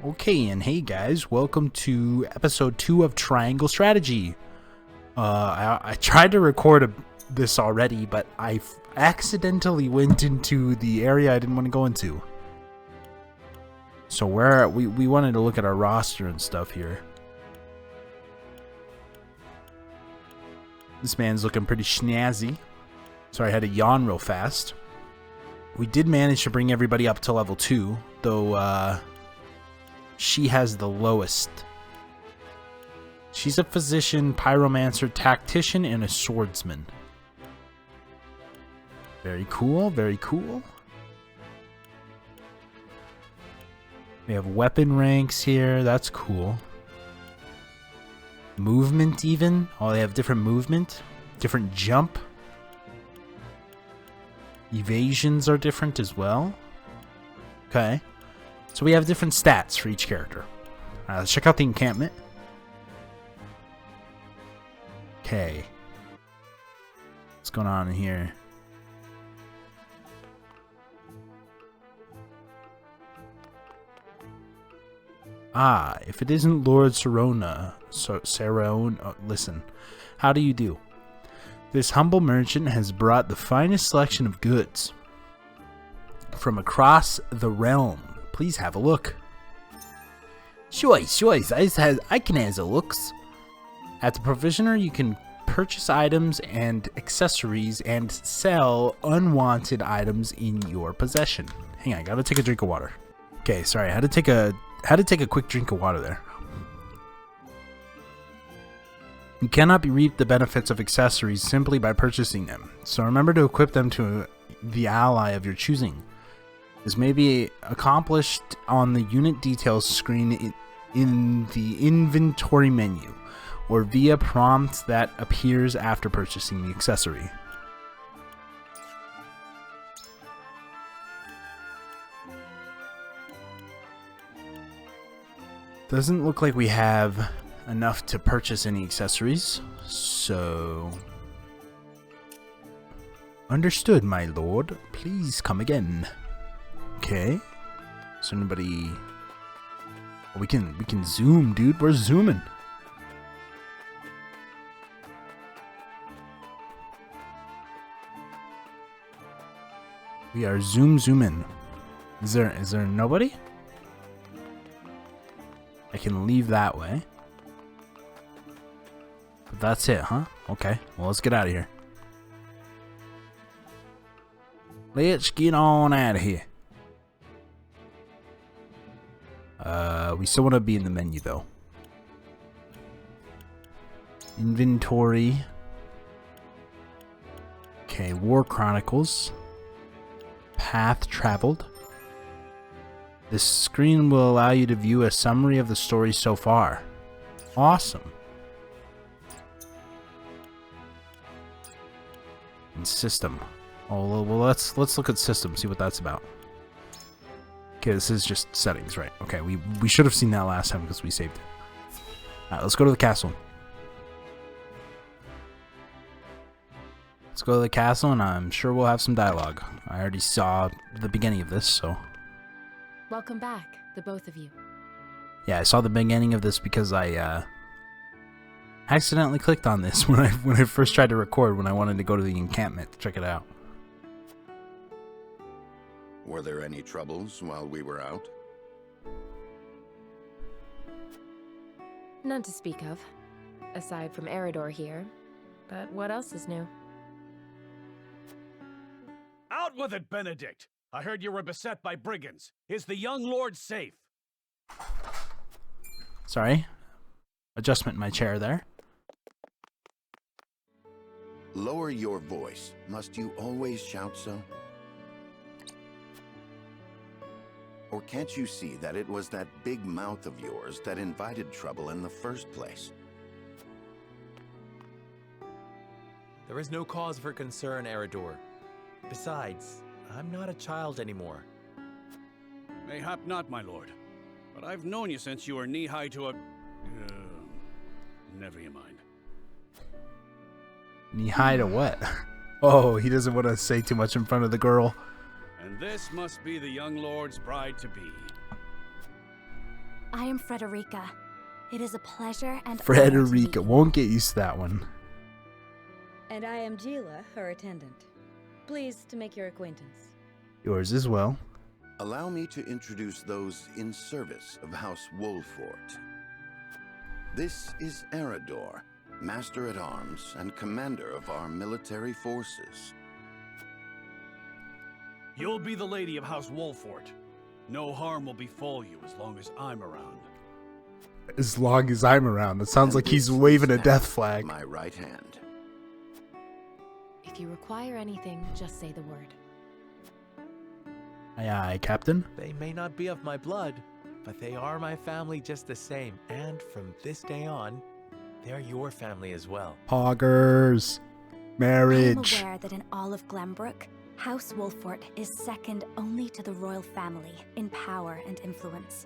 Okay, and hey guys, welcome to episode 2 of Triangle Strategy. I tried to record this already, but I accidentally went into the area I didn't want to go into. So we wanted to look at our roster and stuff here. This man's looking pretty snazzy. Sorry, I had to yawn real fast. We did manage to bring everybody up to level 2, though she has the lowest. She's a physician, pyromancer, tactician, and a swordsman. Very cool, very cool. We have weapon ranks here, that's cool. Movement even. Oh, they have different movement, different jump. Evasions are different as well. Okay. So we have different stats for each character. Let's check out the encampment. Okay. What's going on in here? If it isn't Lord Sarona, listen. How do you do? This humble merchant has brought the finest selection of goods from across the realm. Please have a look. Sure, I can have a looks. At the provisioner, you can purchase items and accessories and sell unwanted items in your possession. Hang on, I gotta take a drink of water. Okay, sorry, I had to take a quick drink of water there. You cannot reap the benefits of accessories simply by purchasing them, so remember to equip them to the ally of your choosing. This may be accomplished on the unit details screen in the inventory menu, or via prompt that appears after purchasing the accessory. Doesn't look like we have enough to purchase any accessories, so... Understood, my lord. Please come again. Okay. So anybody... Oh, we can zoom, dude. We're zooming. We are zooming. Is there nobody? I can leave that way. But that's it, huh? Okay. Well, let's get out of here. Let's get on out of here. We still want to be in the menu, though. Inventory. Okay, War Chronicles. Path traveled. This screen will allow you to view a summary of the story so far. Awesome. And system. Oh well, let's look at system, see what that's about. Okay, this is just settings, right? Okay, we should have seen that last time because we saved it. Alright, let's go to the castle. Let's go to the castle, and I'm sure we'll have some dialogue. I already saw the beginning of this, so... Welcome back, the both of you. Yeah, I saw the beginning of this because I accidentally clicked on this when I first tried to record when I wanted to go to the encampment to check it out. Were there any troubles while we were out? None to speak of, aside from Eridor here. But what else is new? Out with it, Benedict! I heard you were beset by brigands. Is the young lord safe? Sorry. Adjustment in my chair there. Lower your voice. Must you always shout so? Or can't you see that it was that big mouth of yours that invited trouble in the first place? There is no cause for concern, Eridor. Besides, I'm not a child anymore. Mayhap not, my lord. But I've known you since you were knee-high to a... never you mind. Knee-high to what? Oh, he doesn't want to say too much in front of the girl. And this must be the young lord's bride-to-be. I am Frederica. It is a pleasure and honor to meet Frederica. you. Won't get used to that one. And I am Gila, her attendant. Pleased to make your acquaintance. Yours as well. Allow me to introduce those in service of House Wolfort. This is Eridor, Master-at-Arms and Commander of our military forces. You'll be the lady of House Wolfort. No harm will befall you as long as I'm around. As long as I'm around. That sounds And like he's this waving a is death at flag. my right hand. If you require anything, just say the word. Aye, aye, Captain. They may not be of my blood, but they are my family just the same. And from this day on, they're your family as well. Poggers. Marriage. I am aware that in all of Glenbrook, House Wolfort is second only to the royal family in power and influence.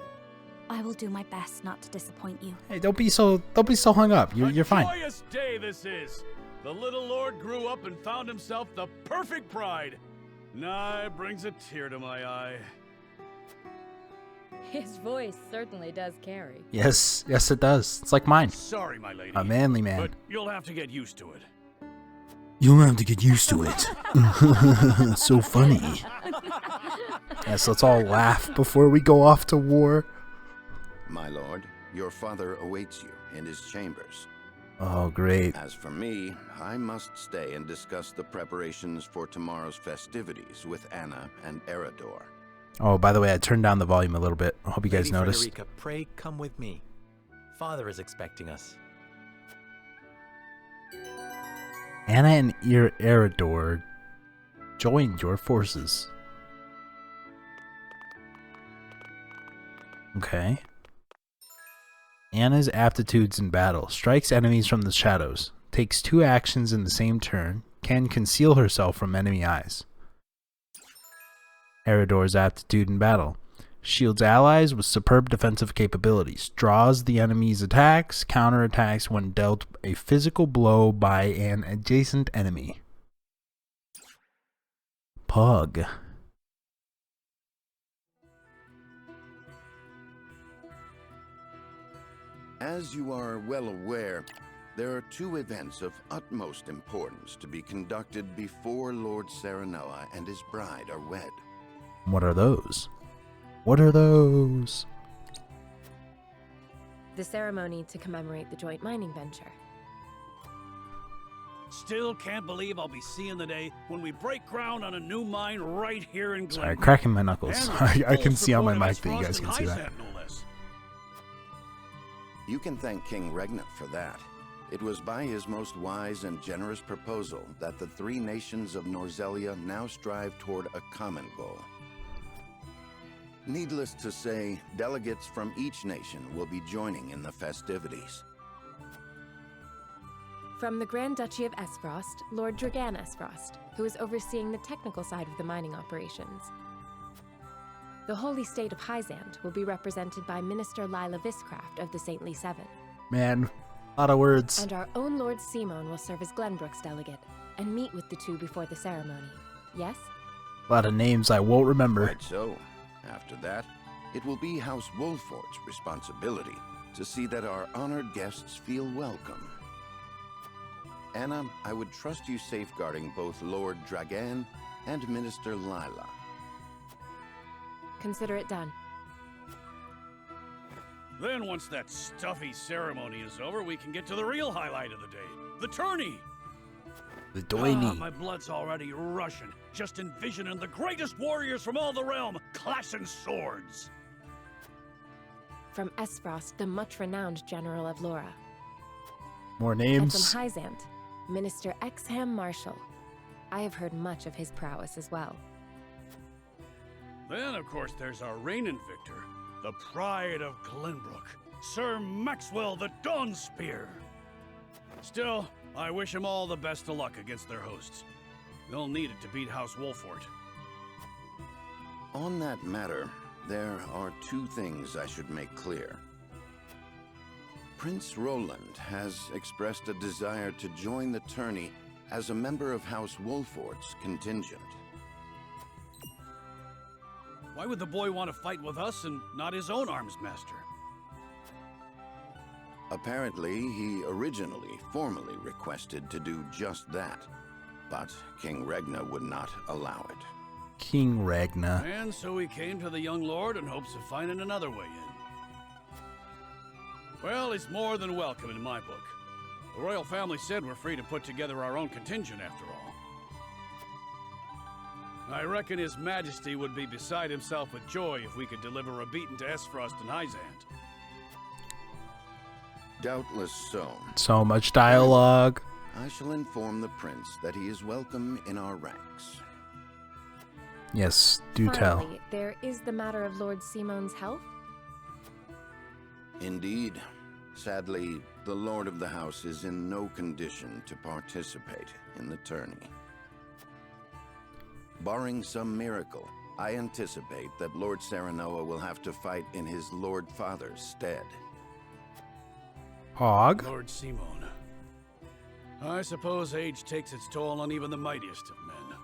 I will do my best not to disappoint you. Hey, don't be so hung up. You're fine. A joyous day this is. The little lord grew up and found himself the perfect bride. Nigh brings a tear to my eye. His voice certainly does carry. Yes, it does. It's like mine. Sorry, my lady. A manly man. But you'll have to get used to it. You'll have to get used to it. So funny. Yes, let's all laugh before we go off to war. My lord, your father awaits you in his chambers. Oh, great. As for me, I must stay and discuss the preparations for tomorrow's festivities with Anna and Eridor. Oh, by the way, I turned down the volume a little bit. I hope you guys Lady noticed. Frederica, pray come with me. Father is expecting us. Anna and Eridor joined your forces. Okay. Anna's aptitudes in battle. Strikes enemies from the shadows. Takes 2 actions in the same turn. Can conceal herself from enemy eyes. Eridor's aptitude in battle. Shields allies with superb defensive capabilities. Draws the enemy's attacks. Counterattacks when dealt a physical blow by an adjacent enemy. Pug. As you are well aware, there are 2 events of utmost importance to be conducted before Lord Serenella and his bride are wed. What are those? What are those? The ceremony to commemorate the joint mining venture. Still can't believe I'll be seeing the day when we break ground on a new mine right here in Sorry, Glen. cracking my knuckles. And I can full see on my support of mic that you guys Frost can and see that. Hyzant, no less. You can thank King Regnant for that. It was by his most wise and generous proposal that the 3 nations of Norzelia now strive toward a common goal. Needless to say, delegates from each nation will be joining in the festivities. From the Grand Duchy of Esfrost, Lord Dragan Esfrost, who is overseeing the technical side of the mining operations. The Holy State of Hyzant will be represented by Minister Lila Viscraft of the Saintly Seven. Man, a lot of words. And our own Lord Simon will serve as Glenbrook's delegate and meet with the 2 before the ceremony. Yes? A lot of names I won't remember. Right so. After that, it will be House Wolfort's responsibility to see that our honored guests feel welcome. Anna, I would trust you safeguarding both Lord Dragan and Minister Lila. Consider it done. Then once that stuffy ceremony is over, we can get to the real highlight of the day. The tourney! The doiny. My blood's already rushing, just envisioning the greatest warriors from all the realm clashing swords. From Esfrost, the much-renowned General of Laura. More And names. from Hyzant, Minister Exham Marshall. I have heard much of his prowess as well. Then, of course, there's our reigning victor, the pride of Glenbrook, Sir Maxwell the Dawnspear. Still, I wish him all the best of luck against their hosts. They'll need it to beat House Wolfort. On that matter, there are 2 things I should make clear. Prince Roland has expressed a desire to join the tourney as a member of House Wolfort's contingent. Why would the boy want to fight with us and not his own arms master? Apparently, he originally formally requested to do just that, but King Regna would not allow it. King Ragna. And so he came to the young lord in hopes of finding another way in. Well, he's more than welcome in my book. The royal family said we're free to put together our own contingent after all. I reckon His Majesty would be beside himself with joy if we could deliver a beating to Esfrost and Hyzant. Doubtless so. So much dialogue. I shall inform the prince that he is welcome in our ranks. Yes, do tell. Finally, there is the matter of Lord Simon's health. Indeed. Sadly, the Lord of the House is in no condition to participate in the tourney. Barring some miracle, I anticipate that Lord Serenoa will have to fight in his Lord Father's stead. Hog. Lord Simon. I suppose age takes its toll on even the mightiest of men.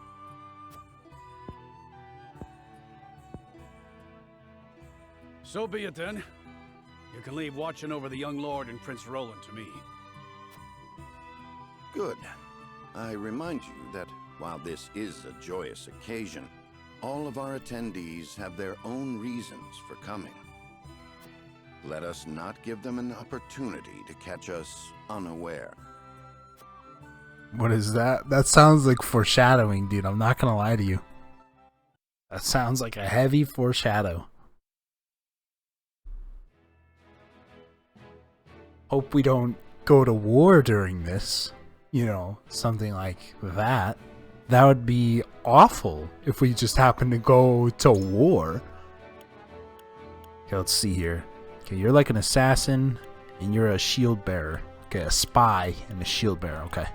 So be it then. You can leave watching over the young lord and Prince Roland to me. Good. I remind you that while this is a joyous occasion, all of our attendees have their own reasons for coming. Let us not give them an opportunity to catch us unaware. What is that? That sounds like foreshadowing, dude. I'm not gonna lie to you. That sounds like a heavy foreshadow. Hope we don't go to war during this. You know, something like that. That would be awful if we just happen to go to war. Okay, let's see here. Okay, you're like an assassin and you're a shield bearer. Okay, a spy and a shield bearer. Okay.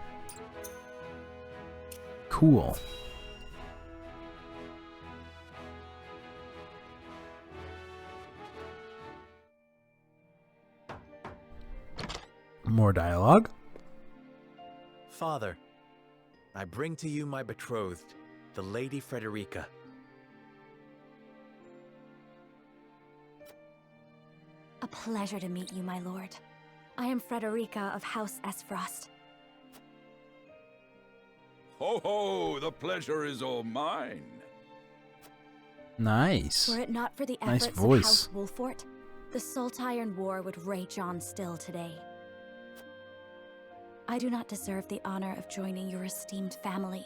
Cool. More dialogue. Father, I bring to you my betrothed, the Lady Frederica. A pleasure to meet you, my lord. I am Frederica of House Esfrost. Ho ho, the pleasure is all mine. Nice. Were it not for the Nice efforts voice. of House Wolfort, the Saltiron War would rage on still today. I do not deserve the honor of joining your esteemed family,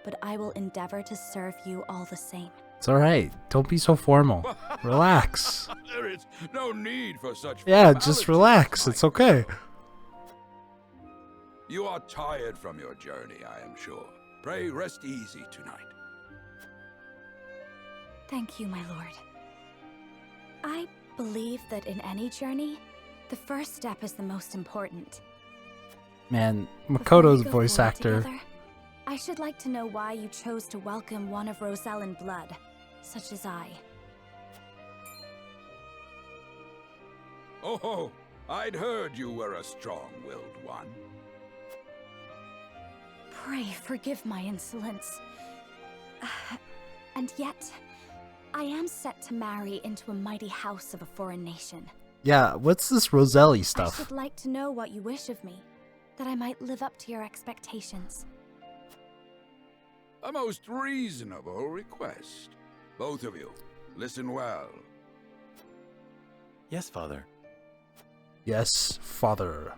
but I will endeavor to serve you all the same. It's alright. Don't be so formal. Relax. There is no need for such Yeah, just formalities, relax. my It's okay. girl. You are tired from your journey, I am sure. Pray rest easy tonight. Thank you, my lord. I believe that in any journey, the first step is the most important. Man, Before we Makoto's go voice forward actor. together, I should like to know why you chose to welcome one of Rosellan blood, such as I. Oh ho, I'd heard you were a strong-willed one. Pray forgive my insolence. And yet, I am set to marry into a mighty house of a foreign nation. Yeah, what's this Roselli I stuff? should like to know what you wish of me, that I might live up to your expectations. A most reasonable request. Both of you, listen well. Yes, Father. Yes, father.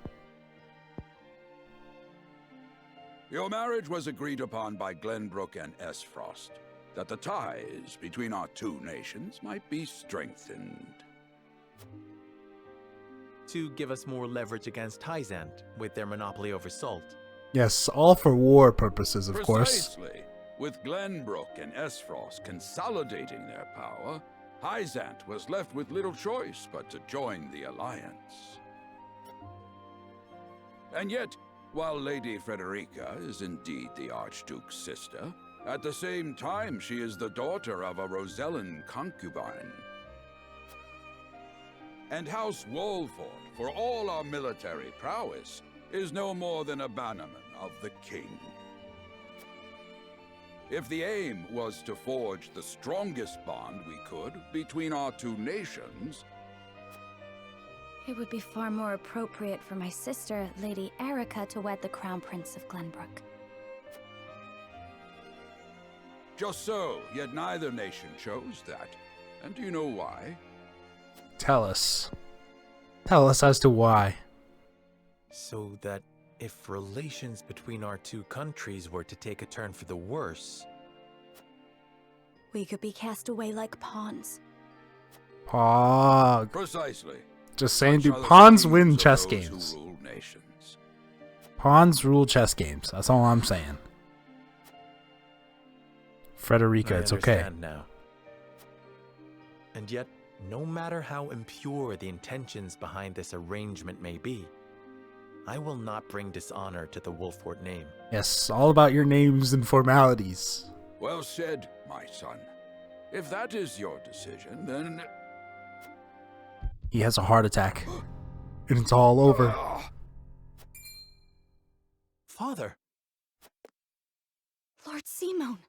Your marriage was agreed upon by Glenbrook and Esfrost, that the ties between our two nations might be strengthened. To give us more leverage against Hyzant with their monopoly over salt. Yes, all for war purposes, of course. Precisely. With Glenbrook and Esfrost consolidating their power, Hyzant was left with little choice but to join the alliance. And yet, while Lady Frederica is indeed the Archduke's sister, at the same time she is the daughter of a Rosellan concubine. And House Wolfort, for all our military prowess, is no more than a bannerman of the king. If the aim was to forge the strongest bond we could between our two nations, It would be far more appropriate for my sister, Lady Erica, to wed the Crown Prince of Glenbrook. Just so, yet neither nation chose that. And do you know why? Tell us. Tell us as to why. So that if relations between our two countries were to take a turn for the worse... We could be cast away like pawns. Pog. Precisely. Just saying, Such do are the pawns schemes win of chess those games? who rule nations. Pawns rule chess games. That's all I'm saying. Frederica, I it's okay. understand now. And yet, no matter how impure the intentions behind this arrangement may be, I will not bring dishonor to the Wolfort name. Yes, all about your names and formalities. Well said, my son. If that is your decision, then... He has a heart attack. And it's all over. Father! Lord Simone!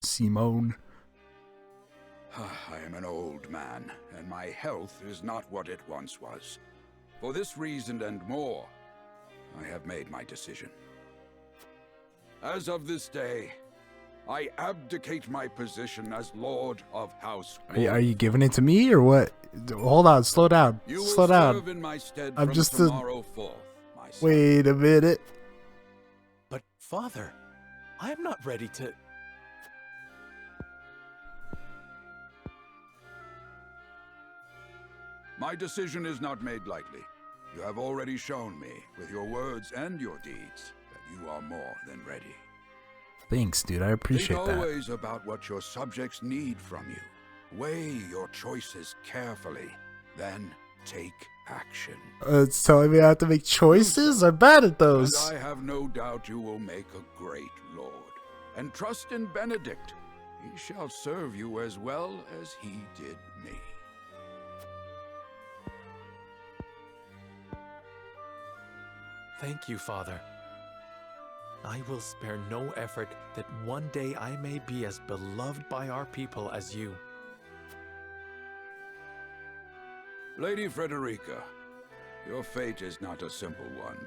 Simone. I am an old man, and my health is not what it once was. For this reason and more, I have made my decision. As of this day, I abdicate my position as Lord of House. Are you giving it to me or what? Hold on, slow down. You Slow will down. serve in my stead I'm from just tomorrow forth, my son. Wait a minute. But, Father, I am not ready to... My decision is not made lightly. You have already shown me, with your words and your deeds, that you are more than ready. Thanks, dude. I appreciate Think that. always about what your subjects need from you. Weigh your choices carefully, then take action. It's telling me I have to make choices? I'm bad at those. And I have no doubt you will make a great lord. And trust in Benedict. He shall serve you as well as he did me. Thank you, Father. I will spare no effort that one day I may be as beloved by our people as you. Lady Frederica, your fate is not a simple one.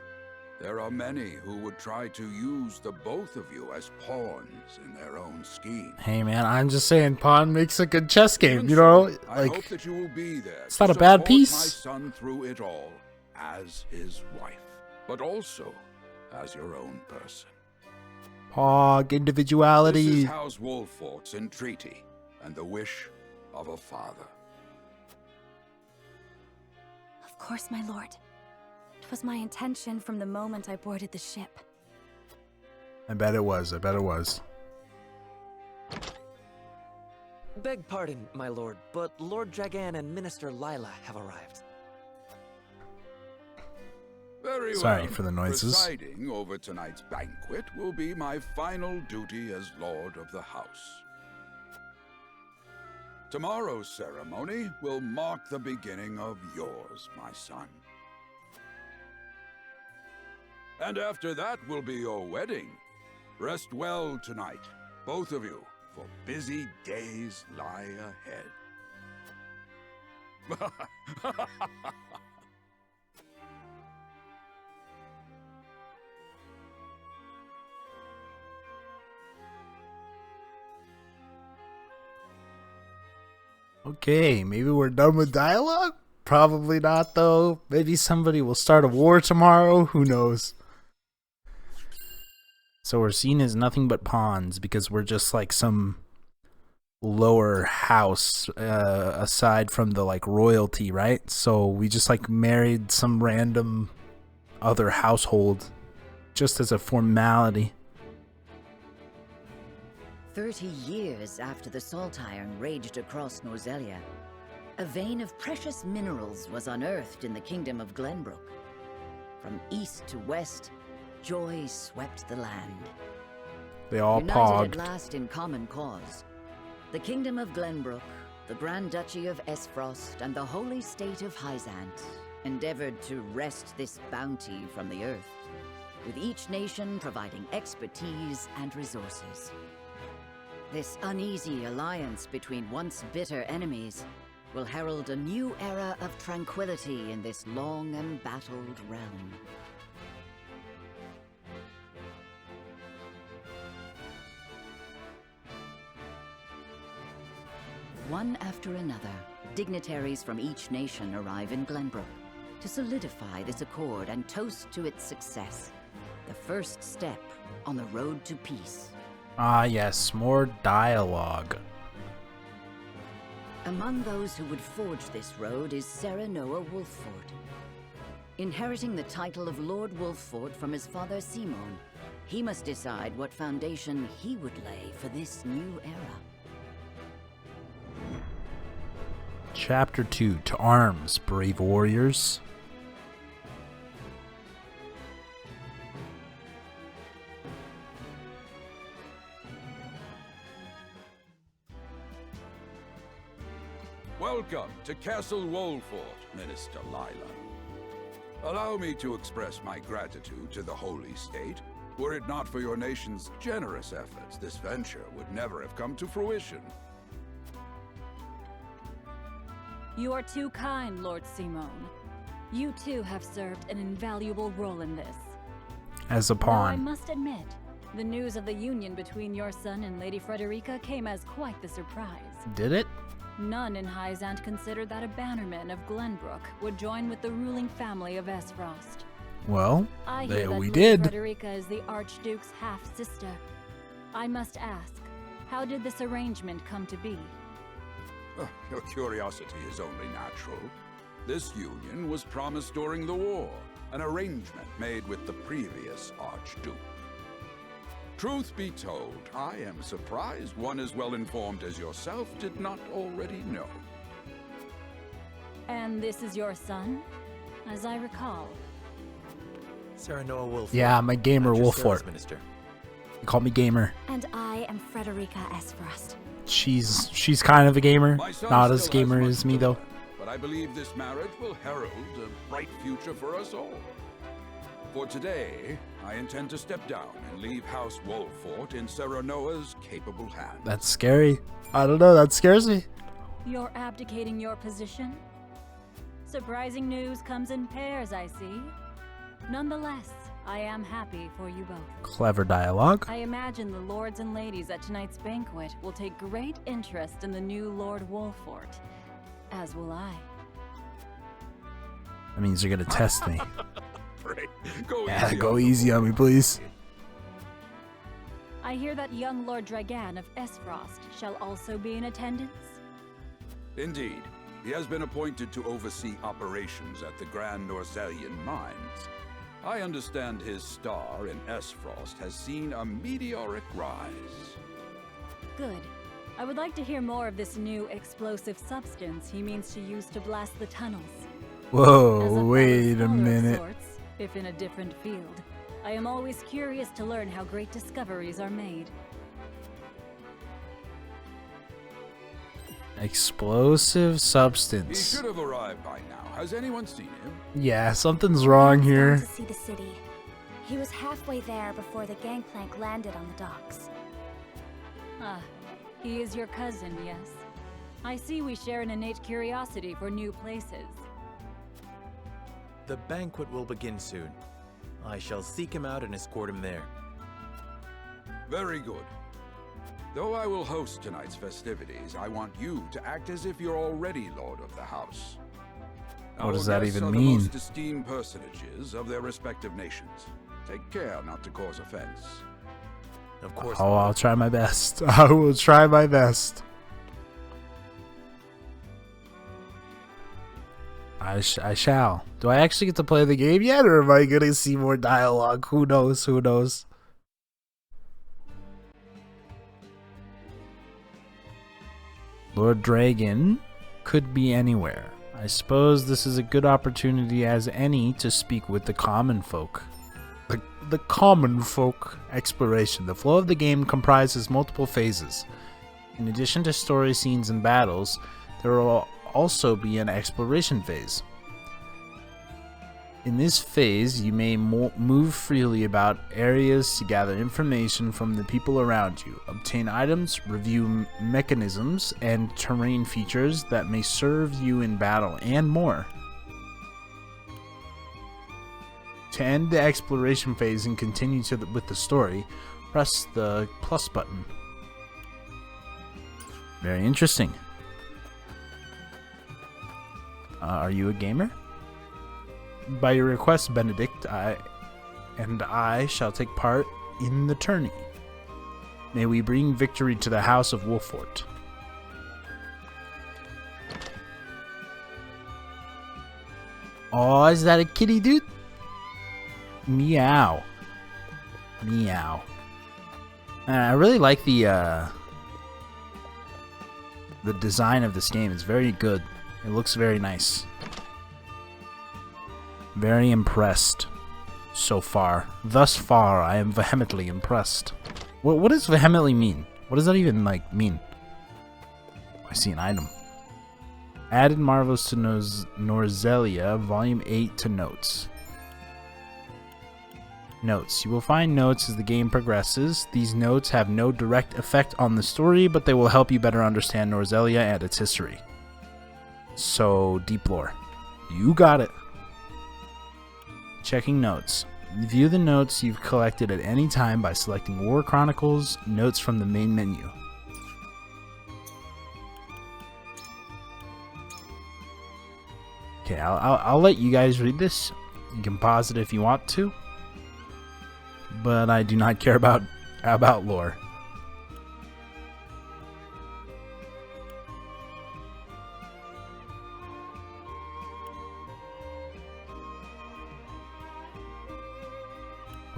There are many who would try to use the both of you as pawns in their own scheme. Hey, man, I'm just saying pawn makes a good chess game, Even you know? so, I hope Like, that you will be there. it's to not a bad support piece. My son through it all, as his wife, but also as your own person. Pog, This individuality. is House Wolfort's entreaty, and the wish of a father. Of course, my lord. It was my intention from the moment I boarded the ship. I bet it was. I bet it was. Beg pardon, my lord, but Lord Dragan and Minister Lila have arrived. Very Sorry well. for the noises. Presiding over tonight's banquet will be my final duty as Lord of the House. Tomorrow's ceremony will mark the beginning of yours, my son. And after that will be your wedding. Rest well tonight, both of you, for busy days lie ahead. Okay, maybe we're done with dialogue? Probably not, though. Maybe somebody will start a war tomorrow. Who knows? So we're seen as nothing but pawns because we're just like some lower house aside from the like royalty, right? So we just like married some random other household just as a formality. 30 years after the Salt Iron raged across Norzelia, a vein of precious minerals was unearthed in the kingdom of Glenbrook. From east to west, joy swept the land. They all United pogged. at last in common cause, the kingdom of Glenbrook, the Grand Duchy of Esfrost, and the holy state of Hyzant endeavored to wrest this bounty from the earth, with each nation providing expertise and resources. This uneasy alliance between once bitter enemies will herald a new era of tranquility in this long embattled realm. One after another, dignitaries from each nation arrive in Glenbrook to solidify this accord and toast to its success. The first step on the road to peace. Ah, yes, more dialogue. Among those who would forge this road is Serenoa Wolffort. Inheriting the title of Lord Wolffort from his father Simon, he must decide what foundation he would lay for this new era. Chapter 2, To Arms, Brave Warriors. Welcome to Castle Wolffort, Minister Lila. Allow me to express my gratitude to the Holy State. Were it not for your nation's generous efforts, this venture would never have come to fruition. You are too kind, Lord Simon. You too have served an invaluable role in this. As a Though I pawn. must admit, the news of the union between your son and Lady Frederica came as quite the surprise. Did it? None in Hyzant considered that a bannerman of Glenbrook would join with the ruling family of Esfrost. Well, I hear that we Lady did. Frederica is the Archduke's half-sister. I must ask, how did this arrangement come to be? Your curiosity is only natural. This union was promised during the war, an arrangement made with the previous Archduke. Truth be told, I am surprised one as well informed as yourself did not already know. And this is your son, as I recall. Serenoa Wolffort. Yeah, I'm a gamer Wolffort. Minister. You call me gamer. And I am Frederica Esfrost. She's kind of a gamer. My son Not as still has gamer much as me to though. learn, but I believe this marriage will herald a bright future for us all. For today, I intend to step down and leave House Wolffort in Serenoa's capable hands. That's scary. I don't know, that scares me. You're abdicating your position? Surprising news comes in pairs, I see. Nonetheless, I am happy for you both. Clever dialogue. I imagine the lords and ladies at tonight's banquet will take great interest in the new Lord Wolffort, as will I. That means you're gonna test me. Great. Go Yeah, easy go on the easy on me, please. I hear that young Lord Dragan of Esfrost shall also be in attendance. Indeed. He has been appointed to oversee operations at the Grand Orzelian mines. I understand his star in Esfrost has seen a meteoric rise. Good. I would like to hear more of this new explosive substance he means to use to blast the tunnels. As Whoa, fellow wait a scholar of minute. sorts, if in a different field, I am always curious to learn how great discoveries are made. Explosive He substance. should have arrived by now. Has anyone seen him? Yeah, something's wrong He was here. down to see the city. He was halfway there before the gangplank landed on the docks. Ah, he is your cousin, yes. I see we share an innate curiosity for new places. The banquet will begin soon. I shall seek him out and escort him there. Very good. Though I will host tonight's festivities, I want you to act as if you're already Lord of the House. What does Our that guests even are mean? The most esteemed personages of their respective nations. Take care not to cause offense. Of course. Oh, I'll try my best. I will try my best. I shall. Do I actually get to play the game yet, or am I gonna see more dialogue? Who knows? Who knows? Lord Dragon could be anywhere. I suppose this is a good opportunity as any to speak with the common folk. The common folk exploration. The flow of the game comprises multiple phases. In addition to story scenes and battles, there will also be an exploration phase. In this phase, you may move freely about areas to gather information from the people around you, obtain items, review mechanisms, and terrain features that may serve you in battle, and more. To end the exploration phase and continue with the story, press the plus button. Very interesting. Are you a gamer? By your request, Benedict, I shall take part in the tourney. May we bring victory to the House of Wolfort. Oh, is that a kitty, dude? Meow. Meow. I really like the design of this game. It's very good. It looks very nice. Very impressed so far. Thus far, I am vehemently impressed. What does vehemently mean? What does that even, mean? I see an item. Added Marvels to Norzelia, Volume 8 to Notes. Notes. You will find notes as the game progresses. These notes have no direct effect on the story, but they will help you better understand Norzelia and its history. So, deep lore. You got it. Checking notes. View the notes you've collected at any time by selecting War Chronicles, Notes from the main menu. Okay, I'll let you guys read this. You can pause it if you want to. But I do not care about lore.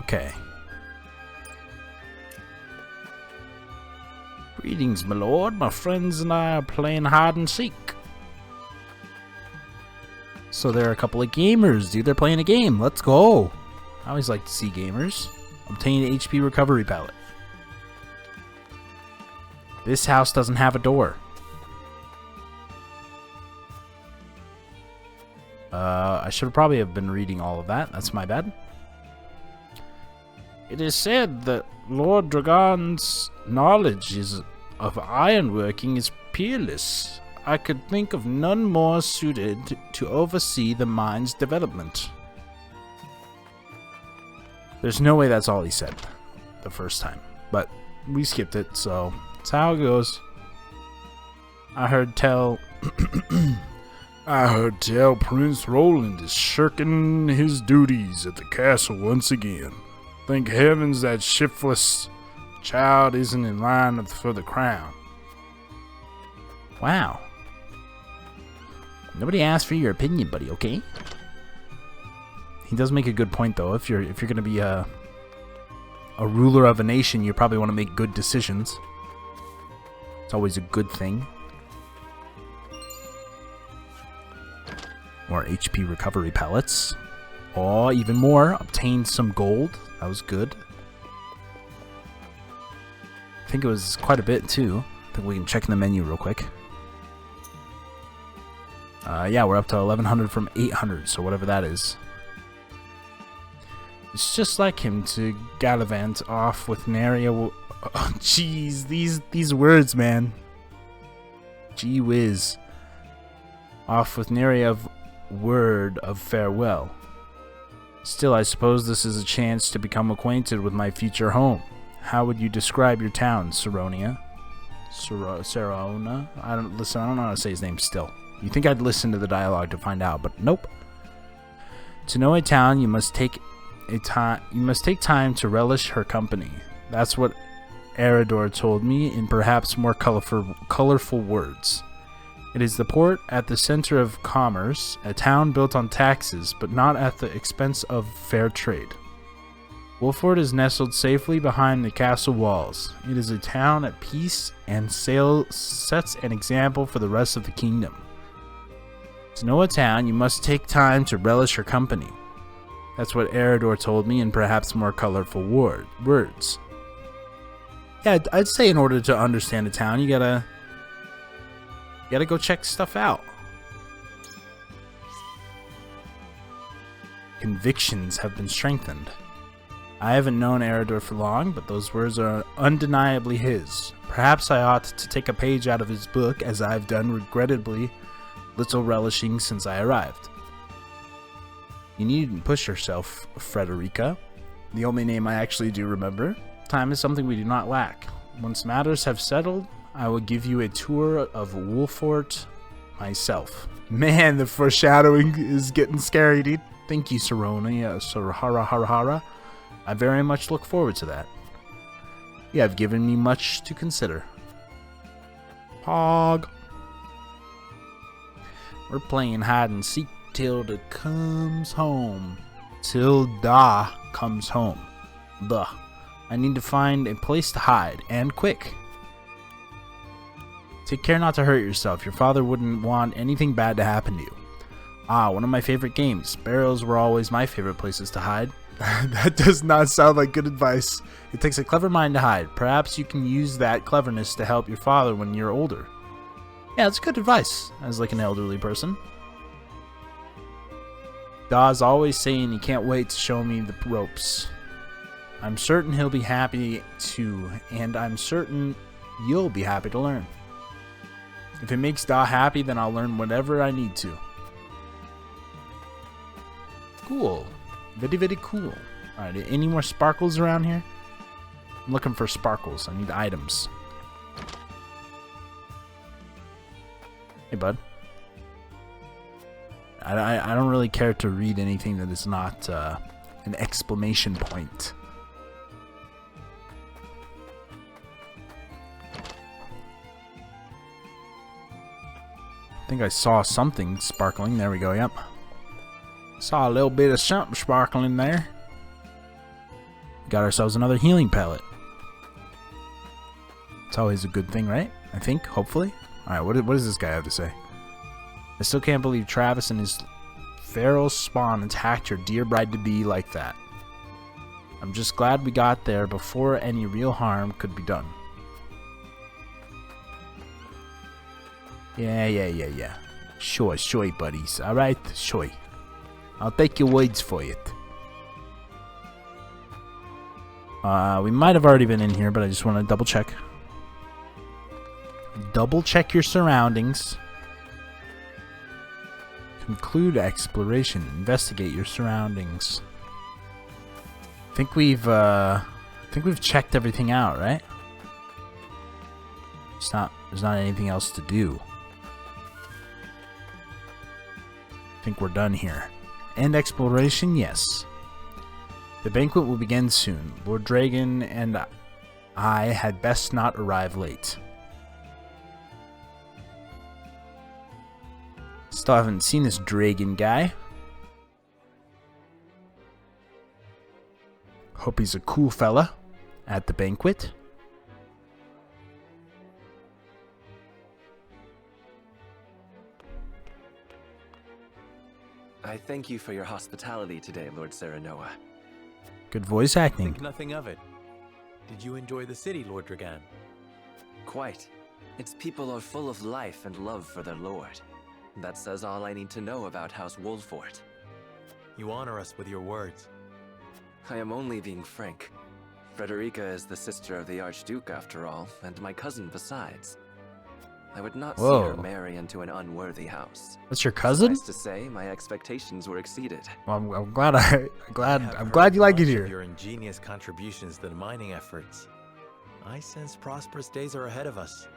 Okay. Greetings, my lord. My friends and I are playing hide and seek. So there are a couple of gamers, dude. They're playing a game. Let's go. I always like to see gamers. Obtain HP recovery pallet. This house doesn't have a door. I should probably have been reading all of that. That's my bad. It is said that Lord Dragon's knowledge of ironworking is peerless. I could think of none more suited to oversee the mine's development. There's no way that's all he said the first time, but we skipped it, so that's how it goes. I heard tell Prince Roland is shirking his duties at the castle once again. Thank heavens that shiftless child isn't in line for the crown. Wow. Nobody asked for your opinion, buddy, okay? He does make a good point, though. If you're going to be a ruler of a nation, you probably want to make good decisions. It's always a good thing. More HP recovery pellets. Oh, even more. Obtained some gold. That was good. I think it was quite a bit, too. I think we can check in the menu real quick. Yeah, we're up to 1100 from 800, so whatever that is. It's just like him to gallivant off with Naria. Oh, jeez, these words, man. Gee whiz. Off with Naria word of farewell. Still, I suppose this is a chance to become acquainted with my future home. How would you describe your town, Saronia? Sarona? I don't know how to say his name still. You think I'd listen to the dialogue to find out, but nope. To know a town, you must take time to relish her company. That's what Eridor told me in perhaps more colorful words. It is the port at the center of commerce, a town built on taxes, but not at the expense of fair trade. Wolfort is nestled safely behind the castle walls. It is a town at peace and sets an example for the rest of the kingdom. To know a town, you must take time to relish her company. That's what Eridor told me in perhaps more colorful words. Yeah, I'd say in order to understand a town, you gotta go check stuff out. convictions have been strengthened. I haven't known Eredor for long, but those words are undeniably his. Perhaps I ought to take a page out of his book, as I've done, regrettably little relishing since I arrived. You needn't push yourself, Frederica. The only name I actually do remember. Time is something we do not lack. Once matters have settled, I will give you a tour of Wolfort myself. Man, the foreshadowing is getting scary, dude. Thank you, Sarona, Sarahara. I very much look forward to that. You have given me much to consider. Pog. We're playing hide and seek till Tilda comes home. Tilda comes home. Duh. I need to find a place to hide, and quick. Take care not to hurt yourself. Your father wouldn't want anything bad to happen to you. Ah, one of my favorite games. Barrels were always my favorite places to hide. That does not sound like good advice. It takes a clever mind to hide. Perhaps you can use that cleverness to help your father when you're older. Yeah, that's good advice, as like an elderly person. Da's always saying he can't wait to show me the ropes. I'm certain he'll be happy to, and I'm certain you'll be happy to learn. If it makes Da happy, then I'll learn whatever I need to. Cool. Very, very cool. Alright, any more sparkles around here? I'm looking for sparkles. I need items. Hey, bud. I don't really care to read anything that is not an exclamation point. I think I saw something sparkling. There we go, yep. Saw a little bit of something sparkling there. Got ourselves another healing pellet. It's always a good thing, right? I think, hopefully. Alright, what does this guy have to say? I still can't believe Travis and his feral spawn attacked your dear bride-to-be like that. I'm just glad we got there before any real harm could be done. Yeah. Sure, buddies. Alright, sure. I'll take your words for it. We might have already been in here, but I just want to double check. Double check your surroundings. Conclude exploration. Investigate your surroundings. I think we've checked everything out, right? There's not anything else to do. I think we're done here. End exploration, yes. The banquet will begin soon. Lord Dragon and I had best not arrive late. Still haven't seen this dragon guy. Hope he's a cool fella at the banquet. I thank you for your hospitality today, Lord Serenoa. Good voice acting. Think nothing of it. Did you enjoy the city, Lord Dragan? Quite. Its people are full of life and love for their lord. That says all I need to know about House Wolfort. You honor us with your words. I am only being frank. Frederica is the sister of the Archduke, after all, and my cousin besides. I would not see her marry into an unworthy house. That's your cousin? Nice to say, my expectations were exceeded. Well, I'm glad you like it here. Your ingenious contributions to the mining efforts. I sense prosperous days are ahead of us.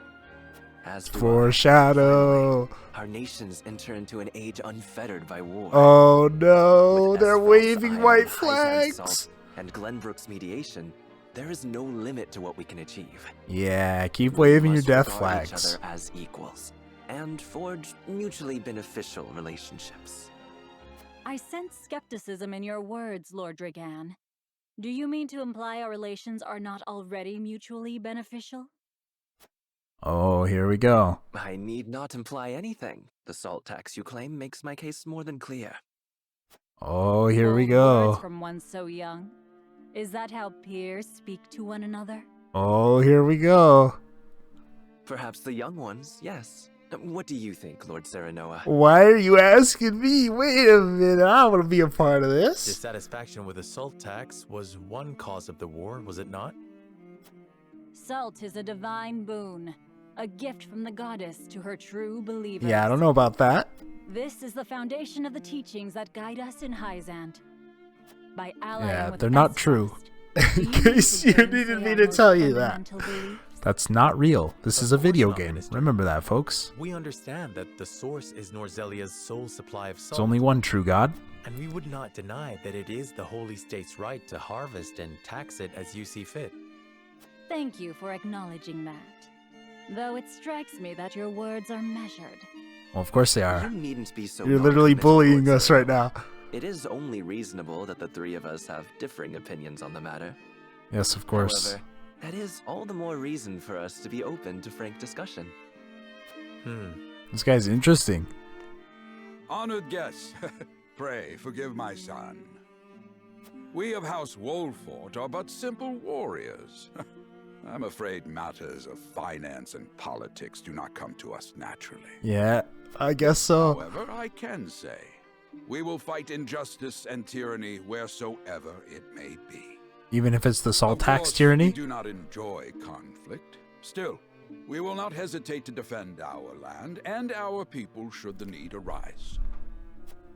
As do Foreshadow. finally, our nations enter into an age unfettered by war. Oh no, With they're Esfrost's waving iron, white Hyzan's flags. salt, and Glenbrook's mediation, there is no limit to what we can achieve. Yeah, keep We waving your must death regard flags. each other as equals and forge mutually beneficial relationships. I sense skepticism in your words, Lord Dragan. Do you mean to imply our relations are not already mutually beneficial? Oh, here we go. I need not imply anything. The salt tax you claim makes my case more than clear. Oh, here we Bold words go. from one so young. Is that how peers speak to one another? Oh, here we go. Perhaps the young ones, yes. What do you think, Lord Serenoa? Why are you asking me? Wait a minute, I want to be a part of this. Dissatisfaction with the salt tax was one cause of the war, was it not? Salt is a divine boon, a gift from the goddess to her true believers. Yeah, I don't know about that. This is the foundation of the teachings that guide us in Hyzant. By allying with they're not true. In case you needed me to tell you that. That's not real. This is a video game. Minister. Remember that, folks. We understand that the source is Norzelia's sole supply of salt. There's only one true God. And we would not deny that it is the Holy State's right to harvest and tax it as you see fit. Thank you for acknowledging that. Though it strikes me that your words are measured. Well, of course they are. You needn't be so You're literally non-committal, bullying Lord us right Serenoa. now. It is only reasonable that the three of us have differing opinions on the matter. Yes, of course. However, that is all the more reason for us to be open to frank discussion. This guy's interesting. Honored guests, pray forgive my son. We of House Wolfort are but simple warriors. I'm afraid matters of finance and politics do not come to us naturally. Yeah, I guess so. However, I can say, we will fight injustice and tyranny wheresoever it may be. Even if it's the salt Of tax course, tyranny? We do not enjoy conflict. Still, we will not hesitate to defend our land and our people should the need arise.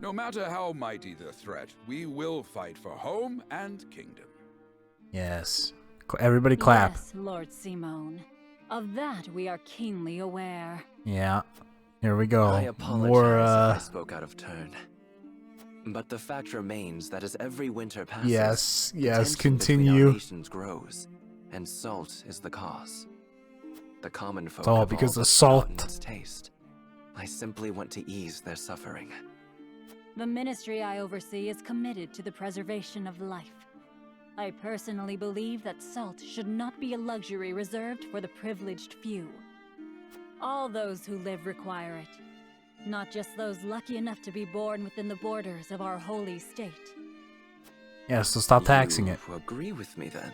No matter how mighty the threat, we will fight for home and kingdom. Yes. Everybody clap. Yes, Lord Simone. Of that we are keenly aware. Yeah. Here we go. I apologize More, if I spoke out of turn. But the fact remains that as every winter passes, Yes, the yes, tension between continue. our nations grows, and salt is the cause. The common folk all have because all of but salt. forgotten its taste. I simply want to ease their suffering. The ministry I oversee is committed to the preservation of life. I personally believe that salt should not be a luxury reserved for the privileged few. All those who live require it. Not just those lucky enough to be born within the borders of our holy state. Yeah, so stop taxing it. You agree with me then?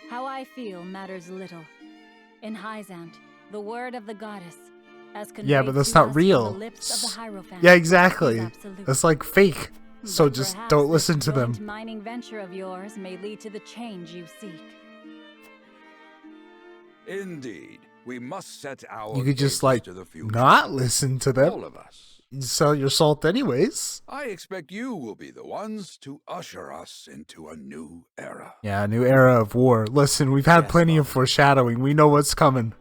How I feel matters little. In Hyzant, the word of the goddess, as conveyed Yeah, but that's to not us real. from the lips of the Hierophant, Yeah, exactly. is absolute. That's like fake. So But just perhaps don't this listen to them. joint mining venture of yours may lead to the change you seek. Indeed, we must set our You could just gaze like to the future. not listen to them. All of us. You sell your salt anyways. I expect you will be the ones to usher us into a new era. Yeah, a new era of war. Listen, we've had Yes, plenty of Father. foreshadowing. We know what's coming.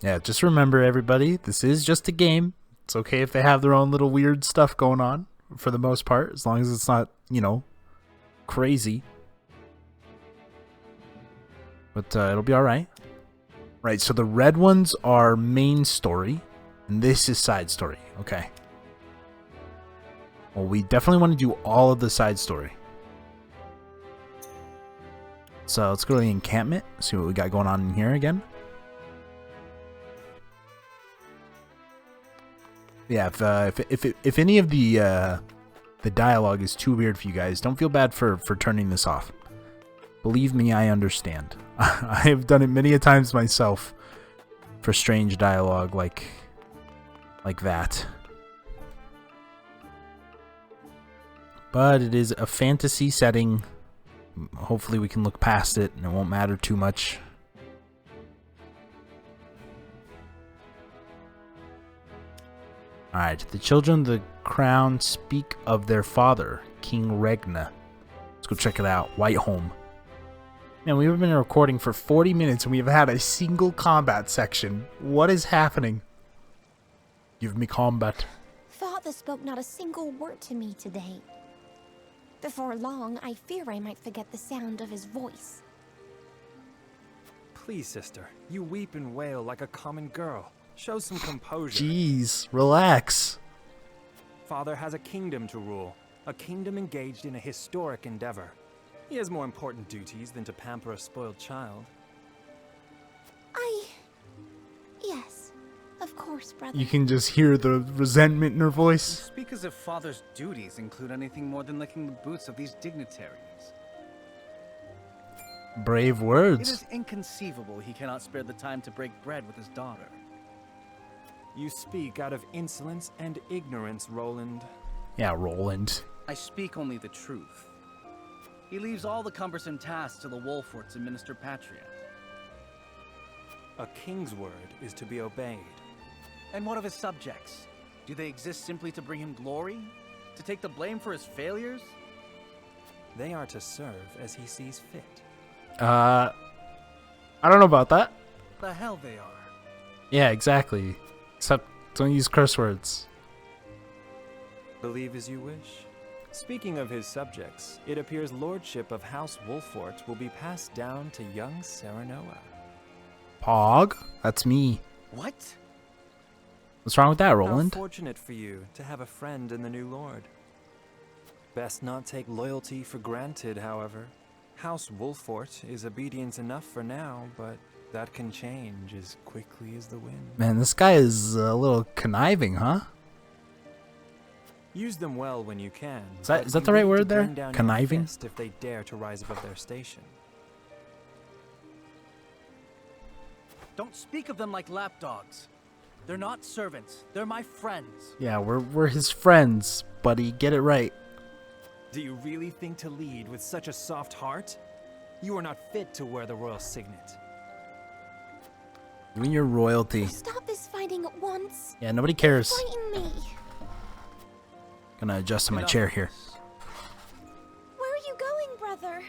Yeah, just remember, everybody, this is just a game. It's okay if they have their own little weird stuff going on, for the most part, as long as it's not, you know, crazy. But it'll be alright. Right, so the red ones are main story, and this is side story. Okay. Well, we definitely want to do all of the side story. So let's go to the encampment, see what we got going on in here again. Yeah, if any of the dialogue is too weird for you guys, don't feel bad for turning this off. Believe me, I understand. I have done it many a times myself for strange dialogue like that. But it is a fantasy setting. Hopefully we can look past it and it won't matter too much. Alright, the children of the crown speak of their father, King Regna. Let's go check it out. Whitehome. Man, we've been recording for 40 minutes and we've had a single combat section. What is happening? Give me combat. Father spoke not a single word to me today. Before long, I fear I might forget the sound of his voice. Please, sister, you weep and wail like a common girl. Show some composure. Jeez, relax. Father has a kingdom to rule, a kingdom engaged in a historic endeavor. He has more important duties than to pamper a spoiled child. Yes, of course, brother. You can just hear the resentment in her voice. Speak as if father's duties include anything more than licking the boots of these dignitaries. Brave It words. is inconceivable he cannot spare the time to break bread with his daughter. You speak out of insolence and ignorance, Roland. Yeah, Roland. I speak only the truth. He leaves all the cumbersome tasks to the Wolforts and Minister Patria. A king's word is to be obeyed. And what of his subjects? Do they exist simply to bring him glory? To take the blame for his failures? They are to serve as he sees fit. I don't know about that. The hell they are. Yeah, exactly. Except don't use curse words. Believe as you wish. Speaking of his subjects, it appears lordship of House Wolfort will be passed down to young Serenoa. Pog? That's me. What? What's wrong with that, Roland? How fortunate for you to have a friend in the new lord. Best not take loyalty for granted, however. House Wolfort is obedient enough for now, but that can change as quickly as the wind. Man, this guy is a little conniving, huh? Use them well when you can. Is that the right word there? Conniving? If they dare to rise above their station. Don't speak of them like lapdogs. They're not servants. They're my friends. Yeah, we're his friends, buddy. Get it right. Do you really think to lead with such a soft heart? You are not fit to wear the royal signet. You and your royalty. Stop this fighting at once. Yeah, nobody cares. Frighten me. Gonna adjust to my chair here. Where are you going, brother?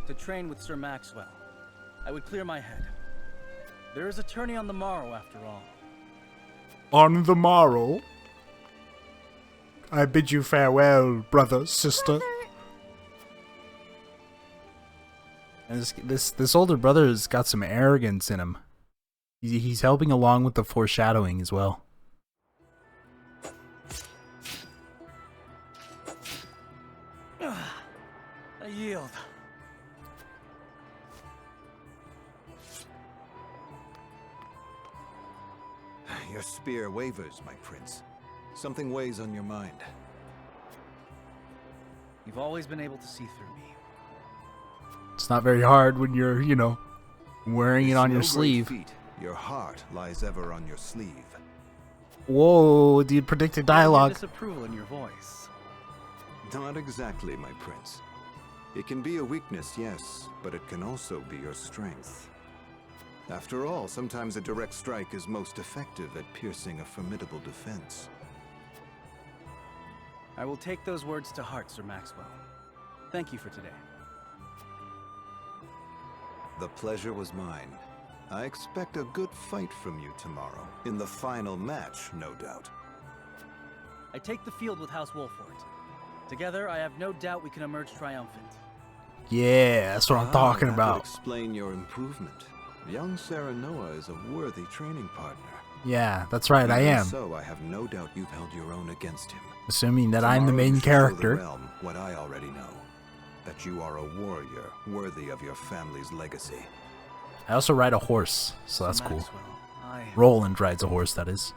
To train with Sir Maxwell. I would clear my head. There is a tourney on the morrow, after all. On the morrow, I bid you farewell, brother, sister. And this older brother has got some arrogance in him. He's helping along with the foreshadowing as well. I yield. Your spear wavers, my prince. Something weighs on your mind. You've always been able to see through me. It's not very hard when you're, you know, wearing it on your sleeve. Your heart lies ever on your sleeve. Whoa, dude, predicted dialogue. Disapproval in your voice. Not exactly, my prince. It can be a weakness, yes, but it can also be your strength. After all, sometimes a direct strike is most effective at piercing a formidable defense. I will take those words to heart, Sir Maxwell. Thank you for today. The pleasure was mine. I expect a good fight from you tomorrow. In the final match, no doubt. I take the field with House Wolfort. Together, I have no doubt we can emerge triumphant. Yeah, that's what I'm talking that about. would explain your improvement. Young Serenoa is a worthy training partner. Yeah, that's right, I am. So I have no doubt you've held your own against him. Assuming that I'm the Tomorrow main you shall show character. the realm what I already know. That you are a warrior worthy of your family's legacy. I also ride a horse, so that's cool. Maxwell, Roland rides a horse, that is.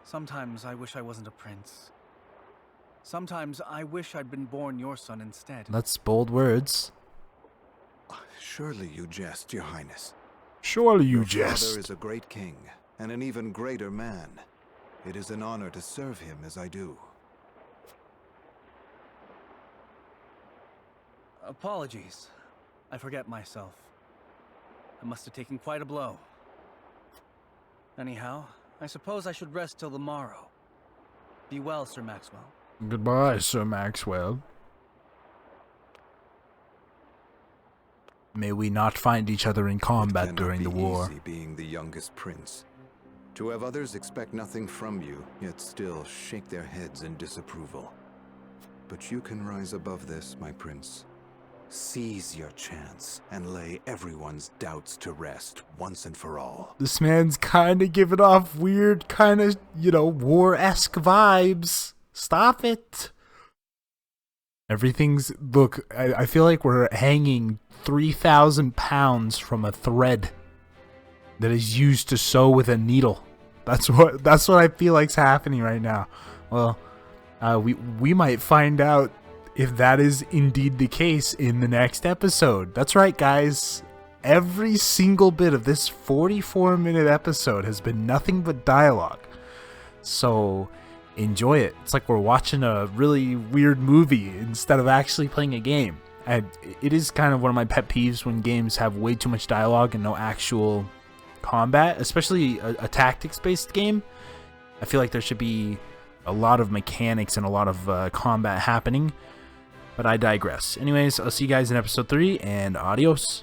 Sometimes I wish I wasn't a prince. Sometimes I wish I'd been born your son instead. That's bold words. Surely you jest, your highness. Surely you Your jest. father is a great king, and an even greater man. It is an honor to serve him as I do. Apologies. I forget myself. I must have taken quite a blow. Anyhow, I suppose I should rest till the morrow. Be well, Sir Maxwell. Goodbye, Sir Maxwell. May we not find each other in combat during the war. Easy being the youngest prince. To have others expect nothing from you, yet still shake their heads in disapproval. But you can rise above this, my prince. Seize your chance and lay everyone's doubts to rest once and for all. This man's kind of giving off weird, kind of, you know, war-esque vibes. Stop it. Everything's... Look, I feel like we're hanging 3,000 pounds from a thread that is used to sew with a needle. That's what I feel like's happening right now. Well, we might find out if that is indeed the case in the next episode. That's right, guys. Every single bit of this 44-minute episode has been nothing but dialogue. So enjoy it. It's like we're watching a really weird movie instead of actually playing a game. And it is kind of one of my pet peeves when games have way too much dialogue and no actual combat, especially a tactics-based game. I feel like there should be a lot of mechanics and a lot of combat happening. But I digress. Anyways, I'll see you guys in episode 3, and adios.